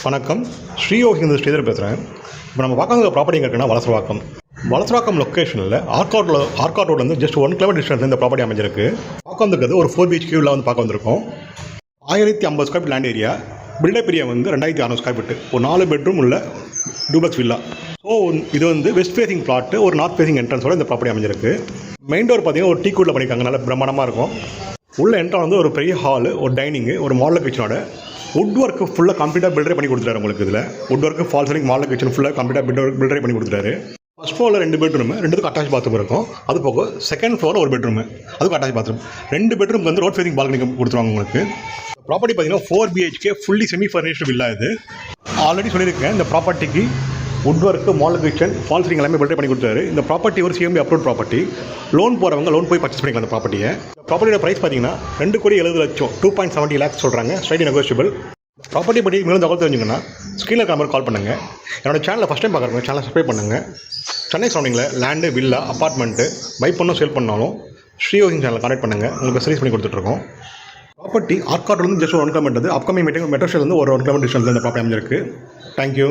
வணக்கம். ஸ்ரீயோகி ஸ்ரீதர் பேசுகிறேன். இப்போ நம்ம பார்க்க ப்ராப்பர்ட்டி எங்கே இருக்குன்னா வலசரவாக்கம் லொக்கேஷனில் ஆர்காட் ரோட்லேருந்து ஜஸ்ட் 1 கிலோமீட்டர் டிஸ்டன்ஸ் இந்த ப்ராப்பர்ட்டி அமைஞ்சிருக்கு. பார்க்க வந்துருக்கிறது ஒரு 4 BHK உள்ள வந்து பார்க்க வந்திருக்கோம். 1050 square feet land area. Built up area வந்து 2600 ஸ்கொயர் ஃபீட். ஒரு 4 பெட்ரூம் உள்ள டூப்ளக்ஸ் வில்லா. ஸோ இது வந்து வெஸ்ட் ஃபேசிங் பிளாட்டு, ஒரு நார்த் ஃபேசிங் என்ட்ரன்ஸோட இந்த ப்ராப்பர்ட்டி அமைஞ்சிருக்கு. மெயின் டோர் பார்த்தீங்கன்னா ஒரு டீ கூட்டில் பண்ணியிருக்காங்க, நல்ல பிரமாண்டமாக இருக்கும். உள்ள என்ட்ரா வந்து ஒரு பெரிய ஹாலு, ஒரு டைனிங்கு, ஒரு மாடல் கிச்சனோட வுட் ஒர்க்கு ஃபுல்லாக கம்ப்ளீட்டாக பில்டரே பண்ணி கொடுத்துட்டாரு. உங்களுக்கு இதில் would work fall ceiling model kitchen ஃபுல்லாக கம்ப்ளீட்டாக பில்டரே பண்ணி கொடுத்துட்டாரு. ஃபர்ஸ்ட் ஃப்ளோரில் 2 பெட்ரூம், 2த்துக்கும் அட்டாச் பாத்ரூம் இருக்கும். அது போக செகண்ட் ஃப்ளோரில் ஒரு பெட்ரூம், அதுக்கு அட்டாச் பாத்ரூம். 2 பெட்ரூம் வந்து ரோட் ஃபேசிங் பால்கனி கொடுத்துருவாங்க உங்களுக்கு. ப்ராப்பர்ட்டி பார்த்தீங்கன்னா 4 BHK fully semi furnished villa. இது ஆல்ரெடி சொல்லியிருக்கேன். இந்த ப்ராப்பர்ட்டிக்கு wood work, model kitchen, fall ceiling எல்லாமே பில்டரே பண்ணி கொடுத்தாரு. இந்த ப்ராப்பர்ட்டி ஒரு CMB அப்ரூவ் ப்ராப்பர்ட்டி. லோன் போகிறவங்க லோன் போய் பர்ச்சேஸ் பண்ணிக்கலாம். இந்த ப்ராப்பர்ட்டியை ப்ராப்பர்ட்டியோட ப்ரைஸ் பார்த்தீங்கன்னா 2,70,00,000 2.70 lakhs சொல்கிறாங்க. Straight negotiable. ப்ராப்பர்ட்டி பற்றி மேலும் தகவல் தெரிஞ்சுங்கன்னா ஸ்க்ரீனில் இருக்கிற நம்பருக்கு கால் பண்ணுங்கள். என்னோட சேனலை ஃபஸ்ட் டைம் பார்க்குறவங்க சேனலை சப்ஸ்கிரைப் பண்ணுங்கள். சென்னை சரௌண்டிங்கில் லேண்டு, வில்லா, அப்பார்ட்மெண்ட்டு பை பண்ணணும், சேல் பண்ணாலும் ஸ்ரீயோகி சேனலை கான்டெக்ட் பண்ணுங்கள். உங்களுக்கு சர்வீஸ் பண்ணி கொடுத்துட்ருக்கோம். ப்ராப்பர்ட்டி ஆர்காட்லேருந்து ஜஸ்ட் 1 கிலோமீட்டர். அப்கமிங் மெட்ரோ ஸ்டேஷன்லேருந்து ஒரு 1 கிலோமீட்டர் டிஸ்டன்ஸில் இந்த ப்ராப்பர்ட்டி அமைஞ்சிருக்கு. தேங்க்யூ.